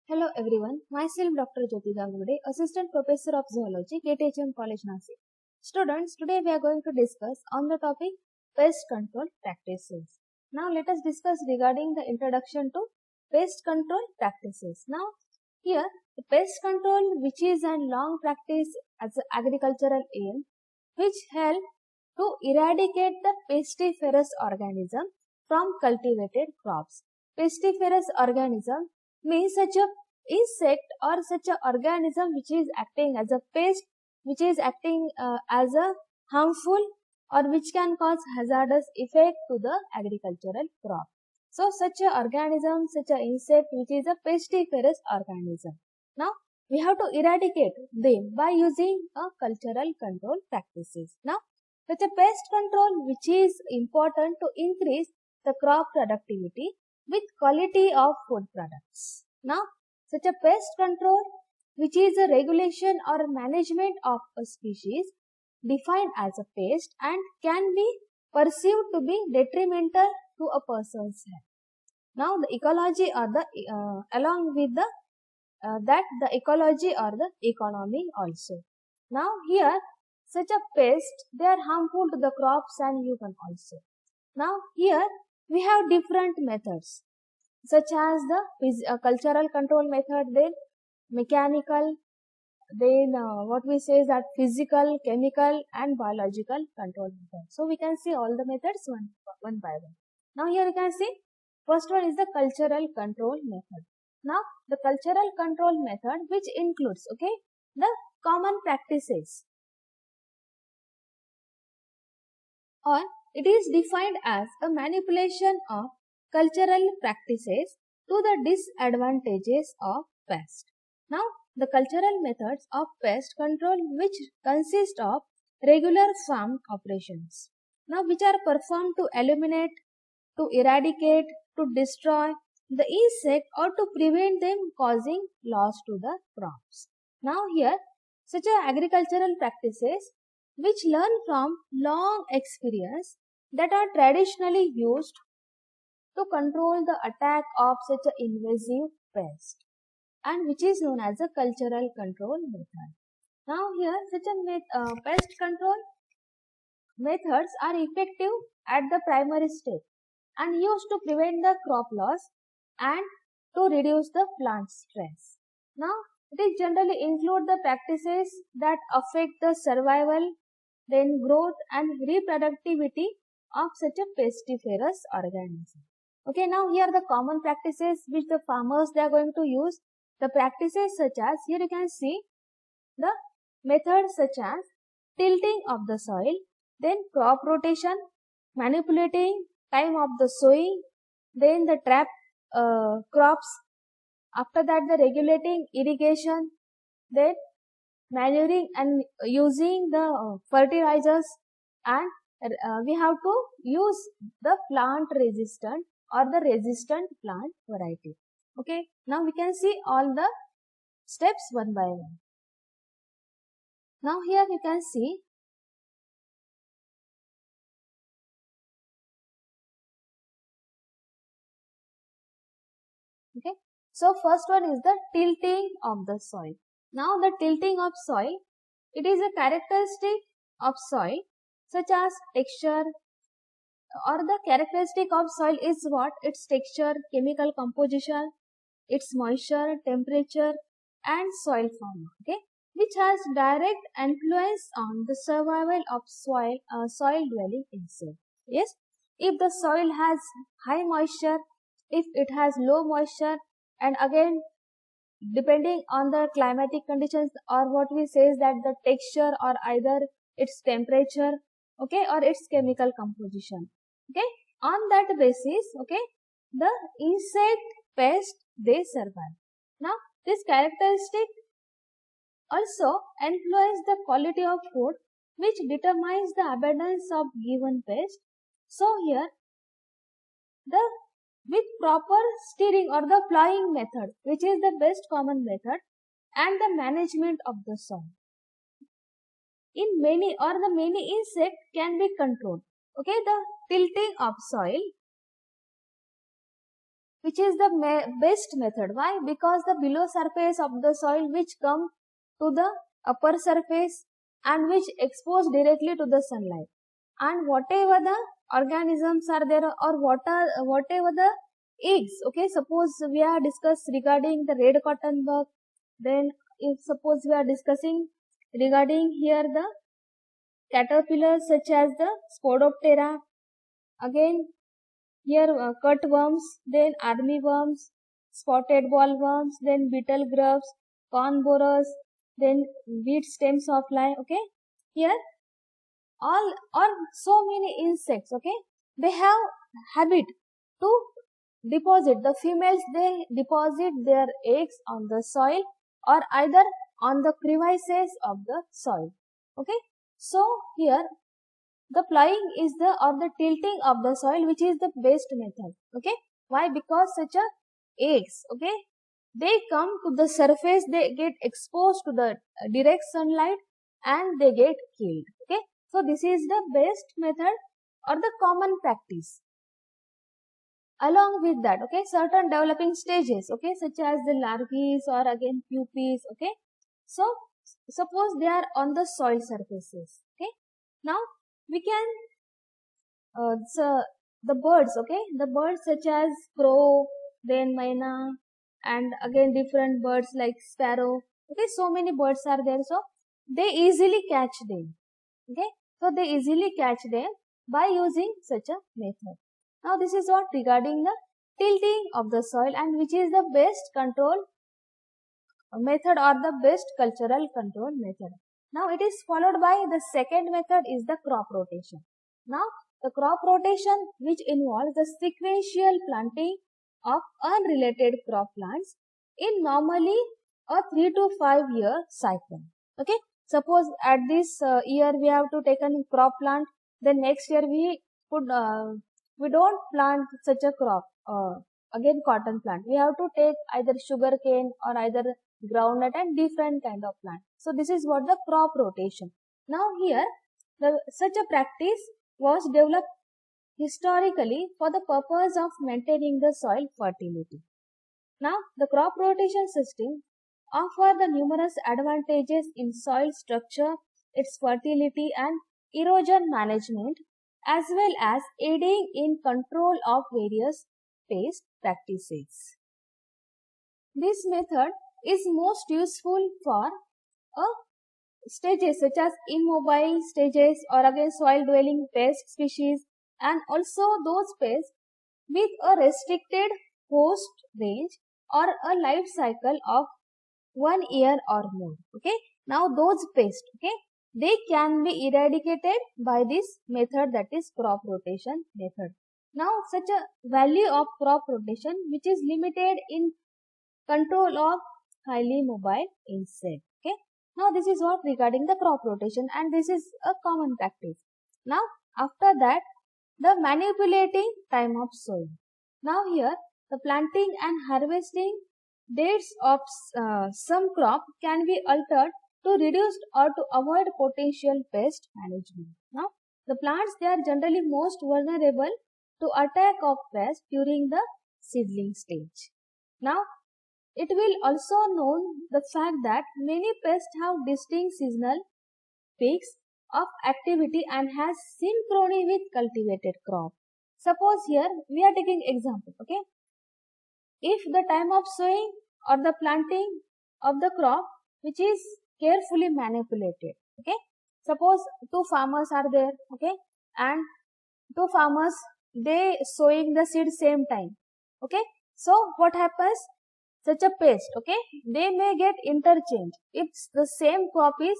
Hello everyone, myself Dr. Jyoti Gangude, Assistant Professor of Zoology, KTHM College, Nasik. Students, today we are going to discuss on the topic pest control practices. Now let us discuss regarding the introduction to pest control practices. Now here the pest control, which is a long practice as an agricultural aim which help to eradicate the pestiferous organism from cultivated crops. Pestiferous organism means such a insect or such a organism which is acting as a pest, which is acting as a harmful or which can cause hazardous effect to the agricultural crop. So such a organism, such a insect which is a pestiferous organism. Now we have to eradicate them by using a cultural control practices. Now such a pest control which is important to increase the crop productivity with quality of food products. Now such a pest control which is a regulation or management of a species defined as a pest and can be perceived to be detrimental to a person's health. Now the ecology or the along with the the ecology or the economy also. Now here such a pest they are harmful to the crops and human also. Now here we have different methods such as the cultural control method, then mechanical, then what we say is that physical, chemical and biological control method. So we can see all the methods one by one. Now here you can see first one is the cultural control method. Now the cultural control method which includes the common practices or it is defined as a manipulation of cultural practices to the disadvantages of pest. Now, the cultural methods of pest control which consist of regular farm operations. Now, which are performed to eliminate, to eradicate, to destroy the insect or to prevent them causing loss to the crops. Now, here such agricultural practices which learn from long experience that are traditionally used to control the attack of such an invasive pest and which is known as a cultural control method. Now here such a pest control methods are effective at the primary step and used to prevent the crop loss and to reduce the plant stress. Now it is generally include the practices that affect the survival, then growth and reproductivity of such a pestiferous organism. Okay, now here are the common practices which the farmers they are going to use. The practices such as, here you can see the methods such as tilting of the soil, then crop rotation, manipulating time of the sowing, then the trap crops, after that the regulating irrigation, then manuring and using the fertilizers, and we have to use the plant resistant or the resistant plant variety. Okay, now we can see all the steps one by one. Now here you can see okay. So first one is the tilting of the soil. Now the tilting of soil, it is a characteristic of soil such as texture or the characteristic of soil is what? Its texture, chemical composition, its moisture, temperature and soil form, okay, which has direct influence on the survival of soil dwelling insect. Yes, if the soil has high moisture, if it has low moisture, and again depending on the climatic conditions or what we say is that the texture or either its temperature, okay, or its chemical composition, okay, on that basis, okay, the insect pest they survive. Now this characteristic also influence the quality of food which determines the abundance of given pest. So here the with proper steering or the plowing method, which is the best common method, and the management of the soil, in many or the many insect can be controlled. Okay, the tilting of soil which is the best method. Why? Because the below surface of the soil which come to the upper surface and which expose directly to the sunlight, and whatever the organisms are there or whatever the eggs, okay, suppose we are discussed regarding the red cotton bug, then if suppose we are discussing regarding here the caterpillars such as the Spodoptera, again here cutworms, then armyworms, spotted bollworms, then beetle grubs, corn borers, then wheat stem sawfly, okay. Here all or so many insects, okay, they have habit to deposit, the females they deposit their eggs on the soil or either on the crevices of the soil, okay. So here the ploughing is the or the tilting of the soil which is the best method, okay. Why? Because such a eggs, okay, they come to the surface, they get exposed to the direct sunlight and they get killed, okay. So this is the best method or the common practice. Along with that, okay, certain developing stages, okay, such as the larvae or again pupae, okay. So suppose they are on the soil surfaces, okay. Now we can so the birds, okay, the birds such as crow, then myna, and again different birds like sparrow, okay, so many birds are there, so they easily catch them, okay. So they easily catch them by using such a method. Now this is what regarding the tilting of the soil and which is the best control method or the best cultural control method. Now it is followed by the second method is the crop rotation. Now the crop rotation which involves the sequential planting of unrelated crop plants in normally a 3 to 5 year cycle, okay. Suppose at this year we have to take a crop plant, then next year we don't plant such a crop, again cotton plant, we have to take either sugarcane or either groundnut and different kind of plant. So this is what the crop rotation. Now here such a practice was developed historically for the purpose of maintaining the soil fertility. Now the crop rotation system offer the numerous advantages in soil structure, its fertility and erosion management, as well as aiding in control of various pest practices. This method is most useful for stages such as immobile stages or again soil dwelling pest species and also those pests with a restricted host range or a life cycle of 1 year or more, okay. Now those pests, okay, they can be eradicated by this method, that is crop rotation method. Now such a value of crop rotation which is limited in control of highly mobile insect, okay. Now this is what regarding the crop rotation and this is a common practice. Now after that the manipulating time of sowing. Now here the planting and harvesting dates of some crop can be altered to reduce or to avoid potential pest management. Now the plants they are generally most vulnerable to attack of pests during the seedling stage. Now it will also known the fact that many pests have distinct seasonal peaks of activity and has synchrony with cultivated crop. Suppose here we are taking example, okay. If the time of sowing or the planting of the crop which is carefully manipulated, okay. Suppose two farmers are there, okay, and two farmers they sowing the seed same time, okay. So what happens? Such a pest, okay, they may get interchanged if the same crop is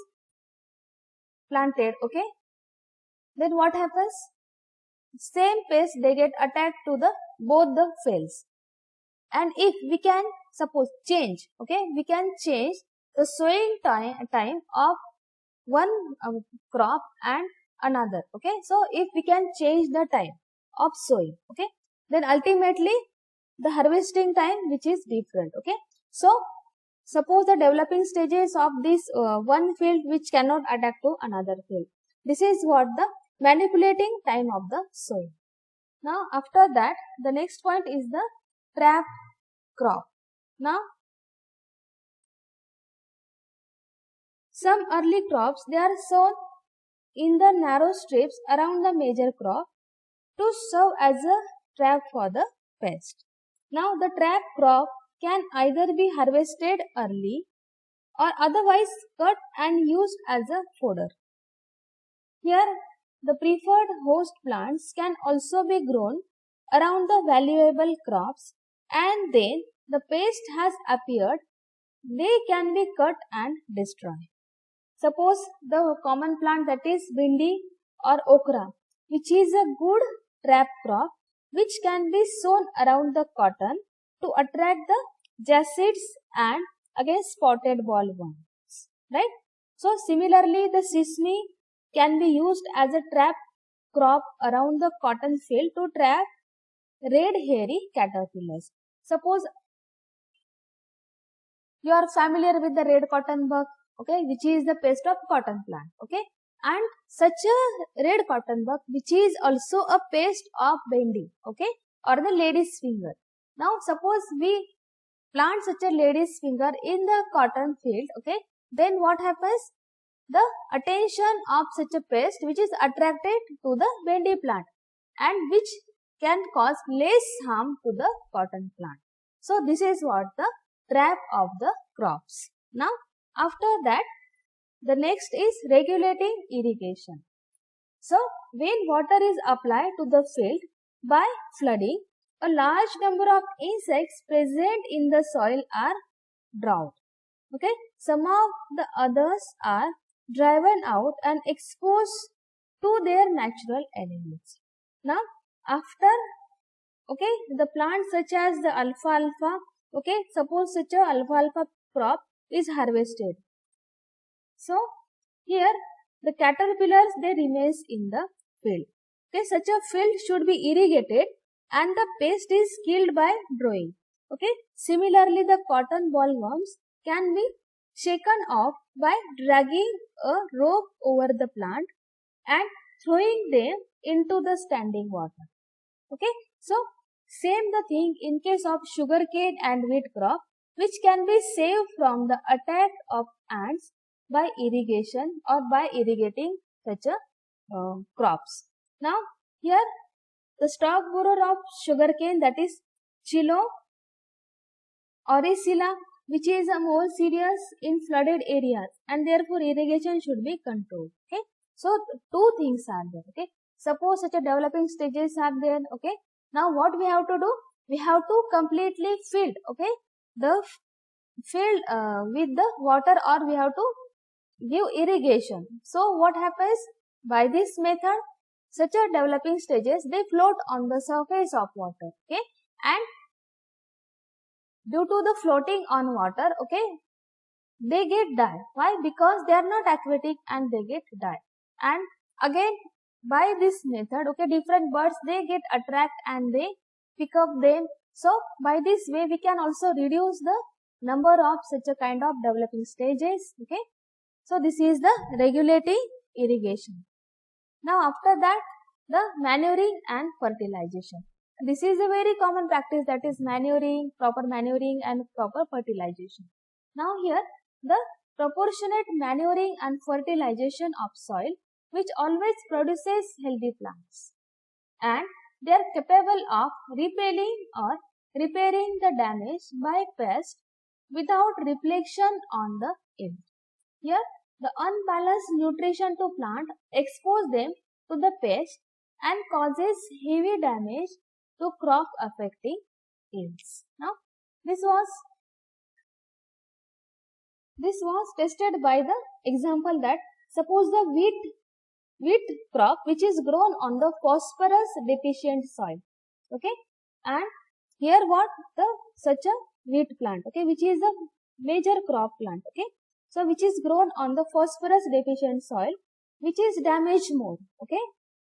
planted, okay. Then what happens? Same pest they get attacked to the both the fields. And if we can suppose change, okay, we can change the sowing time of one crop and another, okay. So if we can change the time of sowing, okay, then ultimately the harvesting time which is different, okay. So suppose the developing stages of this one field which cannot adapt to another field. This is what the manipulating time of the soil. Now after that the next point is the trap crop. Now, some early crops, they are sown in the narrow strips around the major crop to serve as a trap for the pest. Now, the trap crop can either be harvested early or otherwise cut and used as a fodder. Here, the preferred host plants can also be grown around the valuable crops, and then the pest has appeared, they can be cut and destroyed. Suppose the common plant, that is bhindi or okra, which is a good trap crop which can be sown around the cotton to attract the jassids and against spotted bollworms, right? So similarly, the sesame can be used as a trap crop around the cotton field to trap red hairy caterpillars. Suppose you are familiar with the red cotton bug, okay, which is the pest of cotton plant, okay, and such a red cotton bug which is also a pest of bhindi, okay, or the lady's finger. Now suppose we plant such a lady's finger in the cotton field, okay, then what happens? The attention of such a pest which is attracted to the bhindi plant and which can cause less harm to the cotton plant. So this is what the trap of the crops. Now after that, the next is regulating irrigation. So when water is applied to the field by flooding, a large number of insects present in the soil are drowned. Okay, some of the others are driven out and exposed to their natural enemies. Now, after, okay, the plants such as the alfalfa, okay, suppose such a alfalfa crop is harvested. So, here the caterpillars, they remains in the field. Okay, such a field should be irrigated and the pest is killed by drying. Okay, similarly, the cotton bollworms can be shaken off by dragging a rope over the plant and throwing them into the standing water. Okay, so same the thing in case of sugarcane and wheat crop, which can be saved from the attack of ants by irrigation or by irrigating such a crops. Now here the stalk borer of sugarcane, that is Chilo oricilla, which is more serious in flooded areas and therefore irrigation should be controlled. Okay, so two things are there. Okay, suppose such a developing stages are there. Okay, now what we have to do? We have to completely fill, okay, the field with the water, or we have to give irrigation. So what happens? By this method, such a developing stages, they float on the surface of water. Okay, and due to the floating on water, okay, they get die. Why? Because they are not aquatic and they get die. And again, by this method, okay, different birds, they get attract and they pick up them. So by this way, we can also reduce the number of such a kind of developing stages. Okay, so this is the regulating irrigation. Now after that, the manuring and fertilization. This is a very common practice, that is manuring, proper manuring and proper fertilization. Now here, the proportionate manuring and fertilization of soil, which always produces healthy plants, and they are capable of repelling or repairing the damage by pests without reflection on the yield. Here, the unbalanced nutrition to plant expose them to the pest and causes heavy damage to crop affecting yields. Now, this was tested by the example that suppose the wheat crop which is grown on the phosphorus deficient soil. Okay, and here what the such a wheat plant, okay, which is a major crop plant. Okay, so which is grown on the phosphorus deficient soil, which is damaged more, okay,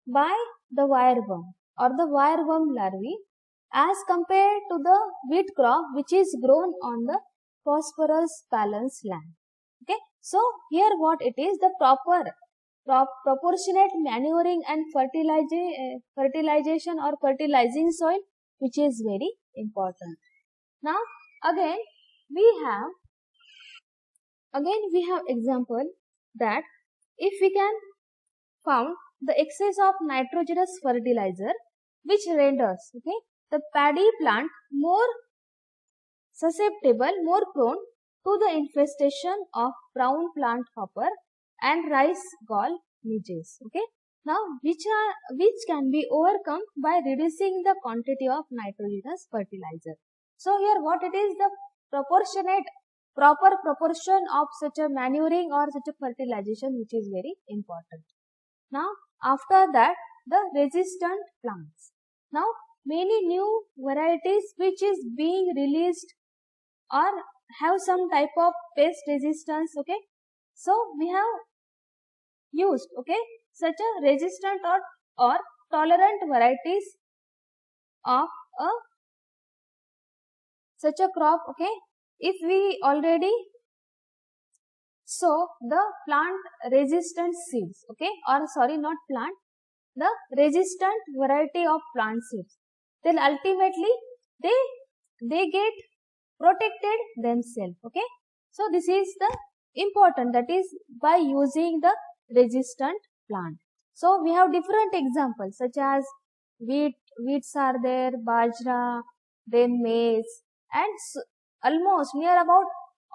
by the wireworm or the wireworm larvae as compared to the wheat crop which is grown on the phosphorus balanced land. Okay, so here what it is, the proportionate manuring and fertilization or fertilizing soil, which is very important. Now again we have example that if we can found the excess of nitrogenous fertilizer which renders the paddy plant more susceptible, more prone to the infestation of brown plant hopper and rice gall midges. Now which can be overcome by reducing the quantity of nitrogenous fertilizer. So here what it is, the proper proportion of such a manuring or such a fertilization, which is very important. Now after that, the resistant plants. Now many new varieties which is being released or have some type of pest resistance. So we have used such a resistant or tolerant varieties of such a crop. If we already sow the plant resistant seeds, or sorry, not plant, the resistant variety of plant seeds, then ultimately they get protected themselves. So this is the important, that is by using the resistant plant. So we have different examples such as wheats are there, bajra, then maize, and almost near about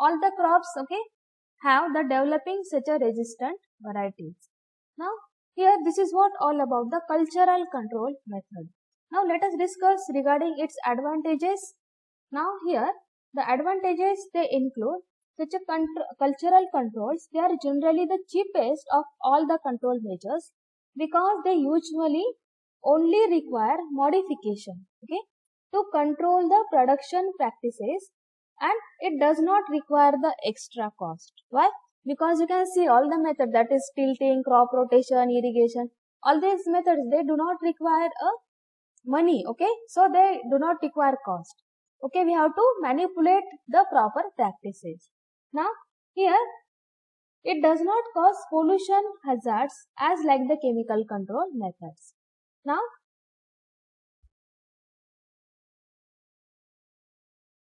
all the crops have the developing such a resistant varieties. Now here this is what all about the cultural control method. Now let us discuss regarding its advantages. Now here the advantages, they include such a cultural controls. They are generally the cheapest of all the control measures because they usually only require modification to control the production practices, and it does not require the extra cost. Why? Because you can see all the methods, that is tilting, crop rotation, irrigation, all these methods, they do not require money. So they do not require cost. We have to manipulate the proper practices. Now here it does not cause pollution hazards as like the chemical control methods. Now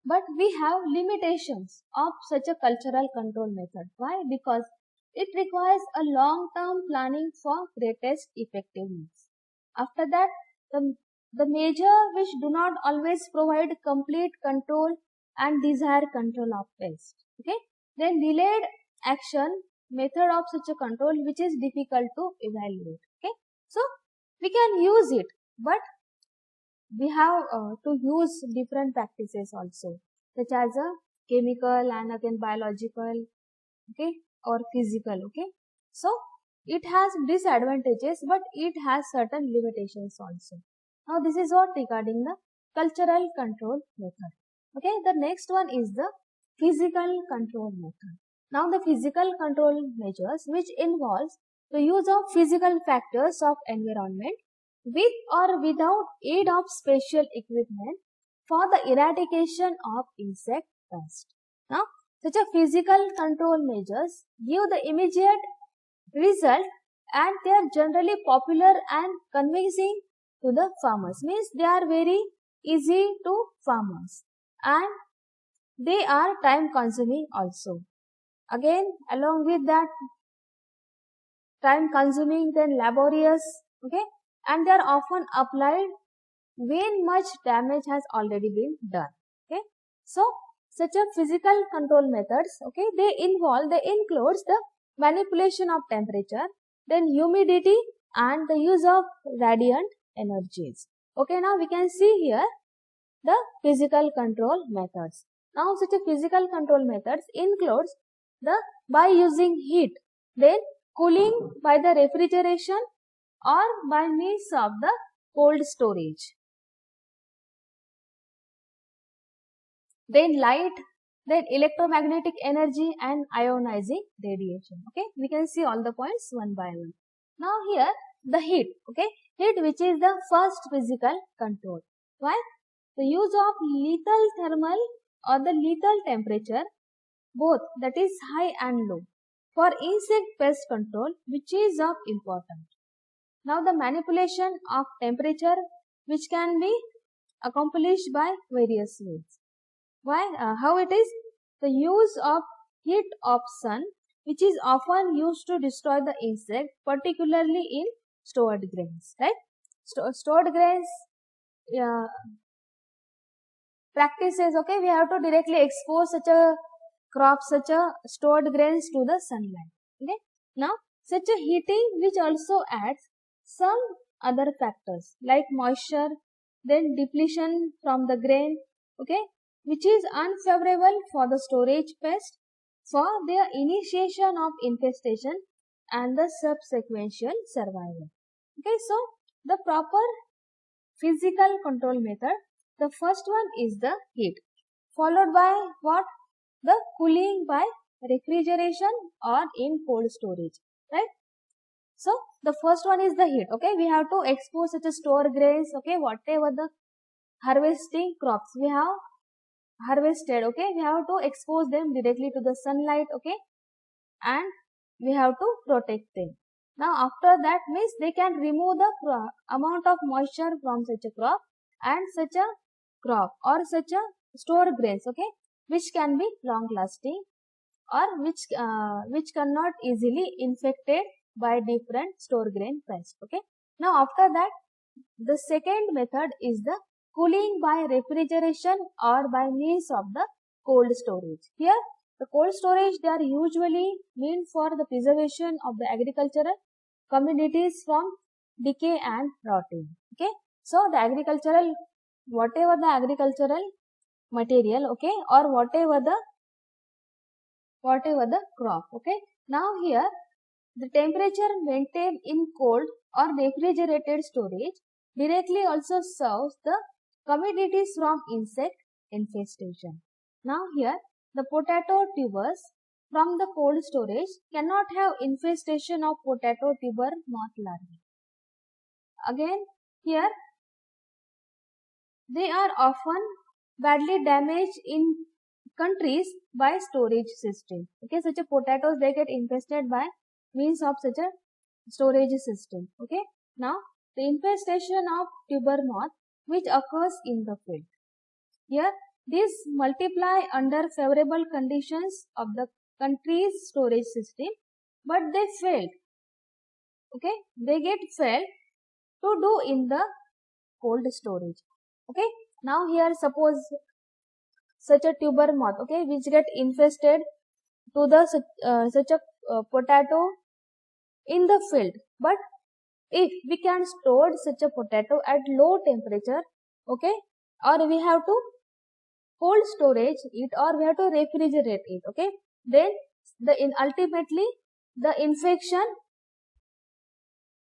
but we have limitations of such a cultural control method. Why? Because it requires a long-term planning for greatest effectiveness. After that, the measure which do not always provide complete control and desired control of pest. Then delayed action method of such a control which is difficult to evaluate. So we can use it, but we have to use different practices also, such as a chemical and again biological, or physical. So it has disadvantages, but it has certain limitations also. Now this is what regarding the cultural control method. The next one is the physical control method. Now the physical control measures which involves the use of physical factors of environment with or without aid of special equipment for the eradication of insect pest. Now such a physical control measures give the immediate result, and they are generally popular and convincing to the farmers. Means they are very easy to farmers and they are time consuming also. Again, along with that, time consuming, then laborious, and they are often applied when much damage has already been done. So such a physical control methods, they includes the manipulation of temperature, then humidity, and the use of radiant energies. Now we can see here the physical control methods. Now such a physical control methods includes the by using heat, then cooling by the refrigeration or by means of the cold storage, then light, then electromagnetic energy and ionizing radiation. We can see all the points one by one. Now here the heat, heat which is the first physical control. Why? The use of lethal thermal or the lethal temperature, both, that is high and low, for insect pest control, which is of importance. Now the manipulation of temperature which can be accomplished by various ways. Why? How it is? The use of heat of sun, which is often used to destroy the insect, particularly in stored grains, right? Stored grains practices, okay, we have to directly expose such a crop, such a stored grains to the sunlight. Okay, now such a heating which also adds some other factors like moisture, then depletion from the grain, okay, which is unfavorable for the storage pest for their initiation of infestation and the subsequent survival. Okay, so the proper physical control method, the first one is the heat, followed by what? The cooling by refrigeration or in cold storage, right? So the first one is the heat. Okay, we have to expose such a store grains, okay, whatever the harvesting crops we have harvested, okay, we have to expose them directly to the sunlight, okay, and we have to protect them. Now after that means they can remove the amount of moisture from such a crop and such a crop or such a stored grains, okay, which can be long lasting or which cannot easily infected by different store grain pests, okay. Now after that the second method is the cooling by refrigeration or by means of the cold storage. Here the cold storage, they are usually meant for the preservation of the agricultural commodities from decay and rotting. Okay, so the agricultural, whatever the agricultural material, okay, or whatever the crop, okay. Now here the temperature maintained in cold or refrigerated storage directly also serves the commodities from insect infestation. Now here the potato tubers from the cold storage cannot have infestation of potato tuber moth larvae. Again here they are often badly damaged in countries by storage system. Okay, such a potatoes they get infested by means of such a storage system. Okay, now the infestation of tuber moth which occurs in the field. Here these multiply under favorable conditions of the country's storage system, but they failed. Okay, they get failed to do in the cold storage. Okay, now here suppose such a tuber moth, okay, which get infested to the such a potato in the field, but if we can store such a potato at low temperature, okay, or we have to cold storage it or we have to refrigerate it, okay, then ultimately the infection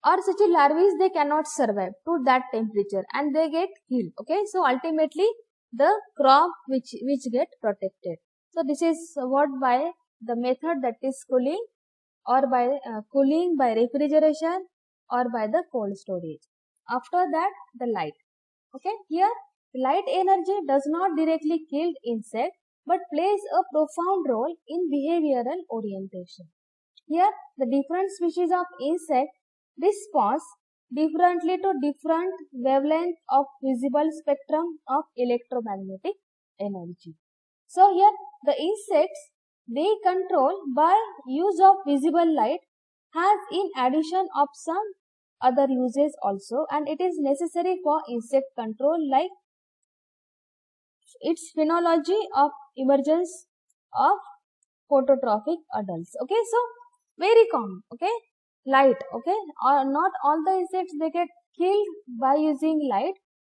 or such a larvae they cannot survive to that temperature and they get killed, okay. So ultimately the crop which get protected. So this is what by the method that is cooling or by cooling by refrigeration or by the cold storage. After that the light, okay, here light energy does not directly kill insect but plays a profound role in behavioral orientation. Here the different species of insect responds differently to different wavelength of visible spectrum of electromagnetic energy. So here the insects they control by use of visible light has in addition of some other uses also, and it is necessary for insect control like its phenology of emergence of phototrophic adults. Okay, so very common, okay, light, okay, or not all the insects they get killed by using light,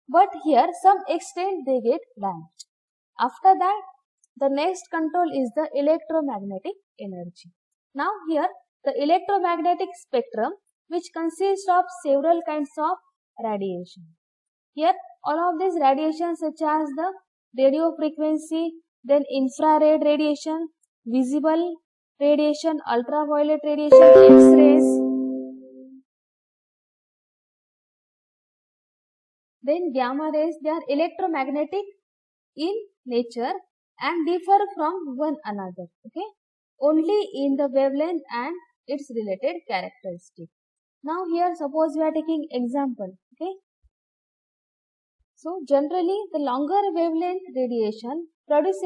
but here some extent they get damaged. After that the next control is the electromagnetic energy. Now here the electromagnetic spectrum which consists of several kinds of radiation. Here all of these radiations such as the radio frequency, then infrared radiation, visible radiation, ultraviolet radiation, X-rays, then gamma rays, they are electromagnetic in nature and differ from one another, okay, only in the wavelength and its related characteristic. Now here suppose we are taking example, okay, So generally the longer wavelength radiation produce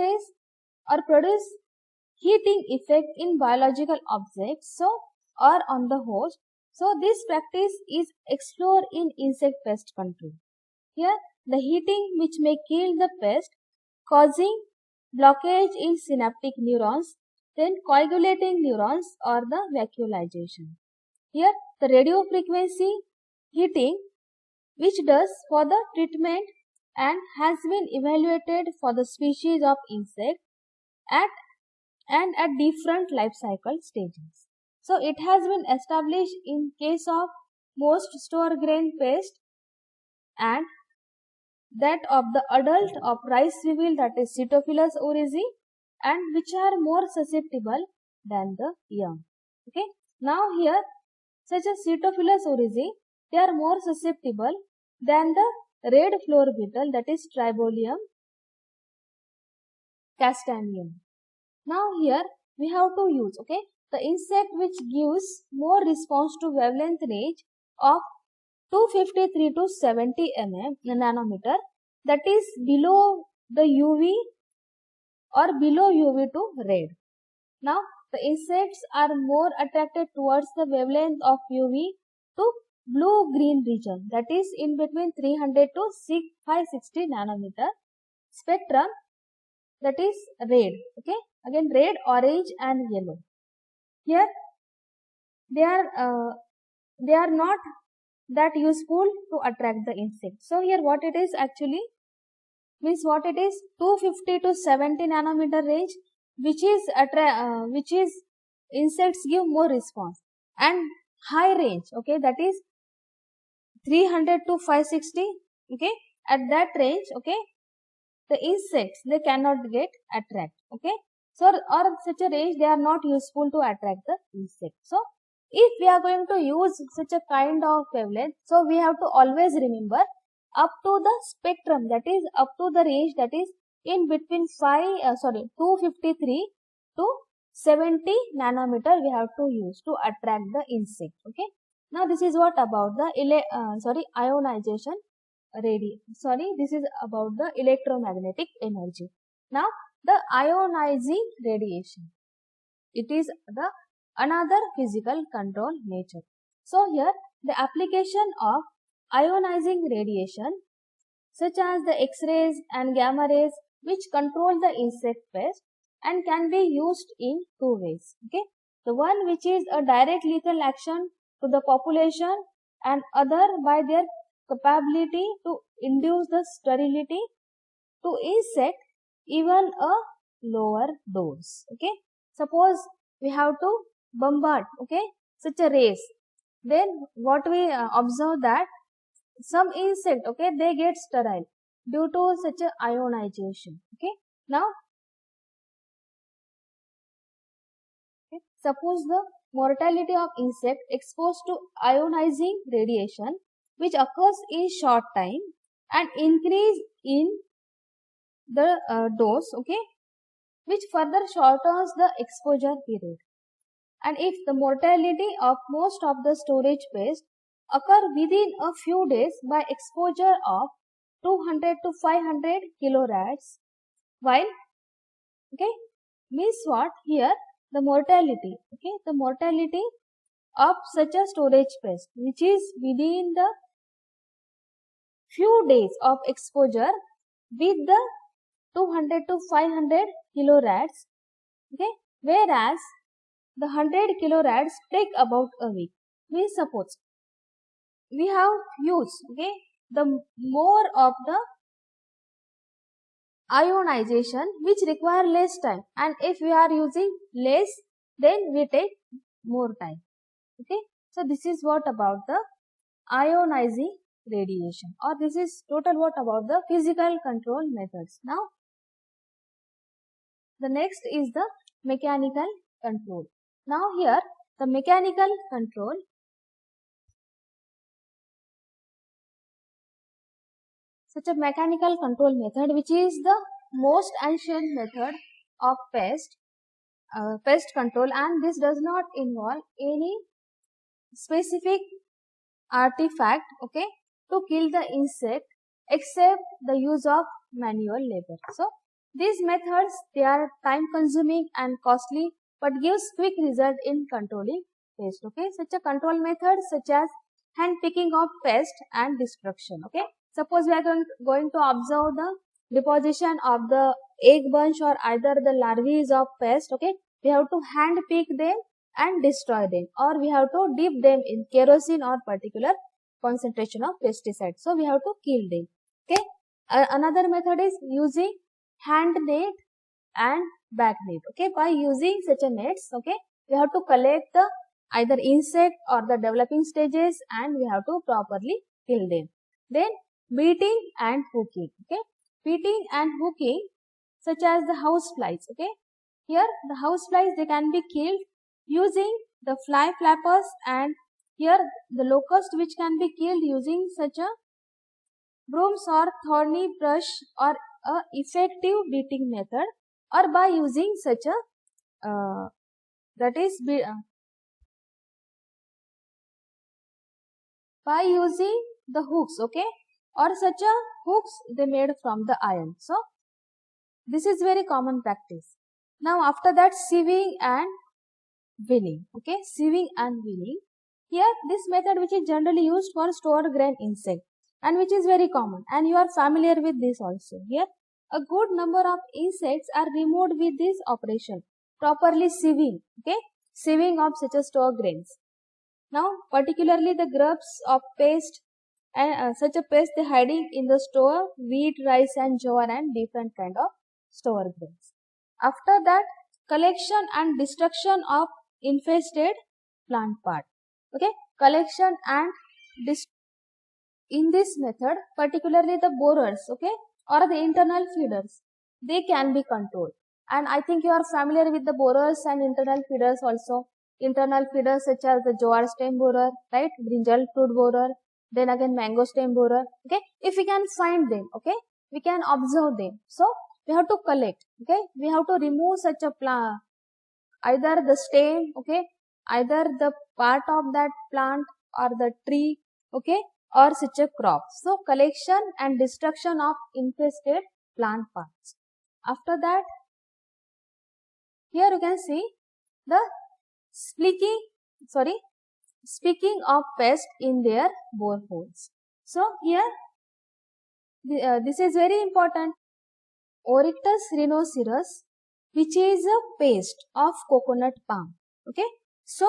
heating effect in biological objects or on the host. So this practice is explored in insect pest control. Here the heating which may kill the pest, causing blockage in synaptic neurons, then coagulating neurons or the vacuolization. Here the radio frequency heating which does for the treatment and has been evaluated for the species of insect at at different life cycle stages. So it has been established in case of most store grain pest and that of the adult of rice weevil, that is Pseudophilus oryzae, and which are more susceptible than the young. Okay. Now here such as Pseudophilus oryzae, they are more susceptible than the red floor beetle, that is Tribolium castaneum. Now here we have to use the insect which gives more response to wavelength range of 253 to 70 nanometer, that is below the UV or below UV to red. Now the insects are more attracted towards the wavelength of UV to blue green region, that is in between 300 to 560 nanometer spectrum, that is red. Again red, orange and yellow. Here they are not that useful to attract the insect. So here what it is actually means, what it is 250 to 70 nanometer range, which is insects give more response, and high range, that is 300 to 560, at that range, the insects they cannot get attract, so or such a range they are not useful to attract the insect. So if we are going to use such a kind of wavelength, so we have to always remember up to the spectrum, that is up to the range that is in between 253 to 70 nanometer we have to use to attract the insect. Now this is what about the ionization this is about the electromagnetic energy. Now the ionizing radiation, it is the another physical control nature. So here the application of ionizing radiation such as the X-rays and gamma rays which control the insect pest and can be used in two ways. The one which is a direct lethal action to the population and other by their capability to induce the sterility to insect even a lower dose. Suppose we have to bombard such a rays, then what we observe that some insect they get sterile due to such a ionization. Now suppose the mortality of insect exposed to ionizing radiation which occurs in short time and increase in the dose, which further shortens the exposure period. And if the mortality of most of the storage pest occur within a few days by exposure of 200 to 500 kilorads, while means what here the mortality the mortality of such a storage pest which is within the few days of exposure with the 200 to 500 kilorads, whereas the 100 kilorads take about a week. Means suppose we have used the more of the ionization which require less time, and if we are using less then we take more time. So this is what about the ionizing radiation, or this is total what about the physical control methods. Now the next is the mechanical control. Now here the mechanical control, such a mechanical control method which is the most ancient method of pest control, and this does not involve any specific artifact to kill the insect, except the use of manual labor. So these methods, they are time consuming and costly but gives quick result in controlling pest. Okay, such a control method such as hand picking of pest and destruction. Okay, suppose we are going to observe the deposition of the egg bunch or either the larvae of pest. Okay, we have to hand pick them and destroy them, or we have to dip them in kerosene or particular concentration of pesticide. So we have to kill them. Okay, another method is using hand net and back net. Okay, by using such a nets, okay, we have to collect the either insect or the developing stages and we have to properly kill them. Then beating and hooking. Okay, beating and hooking such as the house flies. Okay, here the house flies, they can be killed using the fly flappers, and here the locust which can be killed using such a brooms or thorny brush or a effective beating method, or by using such a that is by using the hooks. Okay, or such a hooks they made from the iron. So this is very common practice. Now after that, sieving and winning. Okay, sieving and winning. Here this method which is generally used for stored grain insect and which is very common, and you are familiar with this also. Here a good number of insects are removed with this operation, properly sieving. Okay, sieving of such a store grains. Now particularly the grubs of pest and such a pest, they hiding in the store wheat, rice and jowar and different kind of store grains. After that, collection and destruction of infested plant part. Okay, collection and in this method, particularly the borers, okay, or the internal feeders, they can be controlled. And I think you are familiar with the borers and internal feeders also. Internal feeders such as the jowar stem borer, right, brinjal fruit borer, then again mango stem borer. Okay, if we can find them, okay, we can observe them. So we have to collect. Okay, we have to remove such a plant, either the stem, okay, either the part of that plant or the tree, okay, or such a crop. So collection and destruction of infested plant parts. After that, here you can see the speaking of pests in their boreholes. So here this is very important. Oryctes rhinoceros, which is a pest of coconut palm. Okay, so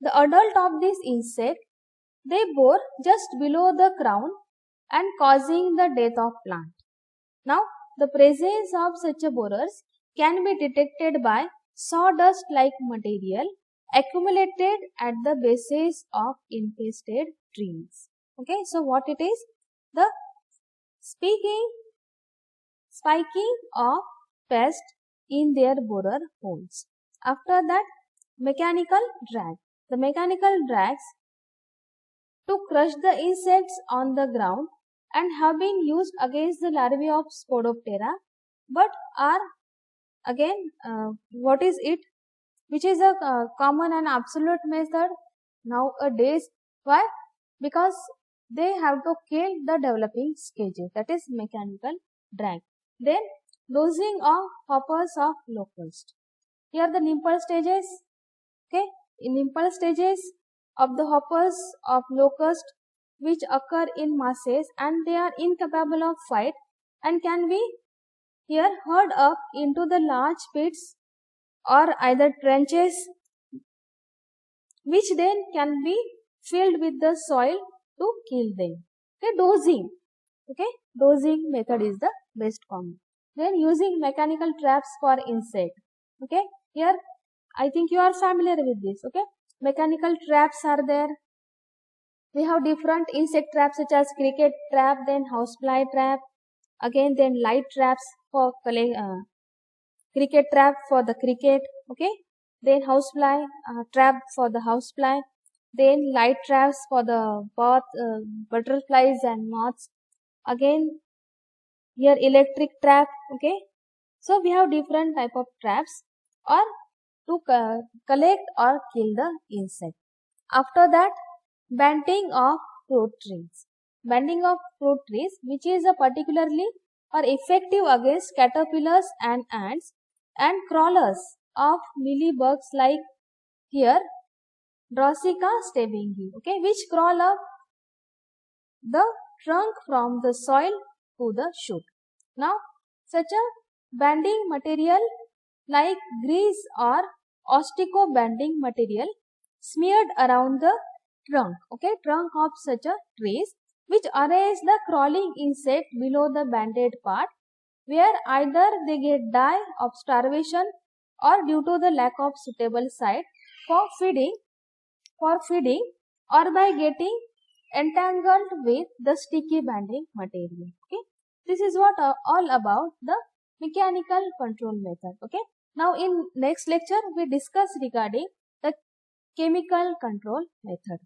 the adult of this insect, they bore just below the crown and causing the death of plant. Now the presence of such a borers can be detected by sawdust like material accumulated at the bases of infested trees. Okay, so what it is? The spiking of pest in their borer holes. After that, mechanical drag. The mechanical drags to crush the insects on the ground and have been used against the larvae of Spodoptera, but are again what is it? Which is a common and absolute method nowadays. Why? Because they have to kill the developing stages, that is mechanical drag. Then losing of hoppers of locust. Here the nymphal stages. Okay, in nymphal stages of the hoppers of locust, which occur in masses and they are incapable of flight and can be here herd up into the large pits or either trenches, which then can be filled with the soil to kill them. Okay, dosing. Okay, dosing method is the best common. Then using mechanical traps for insect. Okay, here I think you are familiar with this. Okay, mechanical traps are there. We have different insect traps such as cricket trap, then housefly trap, again then light traps for cricket trap for the cricket. Okay, then housefly trap for the housefly, then light traps for the butterflies and moths. Again here electric trap. Okay, so we have different type of traps or to collect or kill the insect. After that, banting of fruit trees. bending of fruit trees, which is a particularly or effective against caterpillars and ants and crawlers of mealybugs like here Drosica stebingi, okay, which crawl up the trunk from the soil to the shoot. Now, such a banding material like grease or ostico banding material smeared around the trunk, okay, trunk of such a trees, which arrays the crawling insect below the banded part, where either they get die of starvation or due to the lack of suitable site for feeding or by getting entangled with the sticky banding material. Okay, this is what all about the mechanical control method. Okay, now in next lecture we discuss regarding the chemical control method.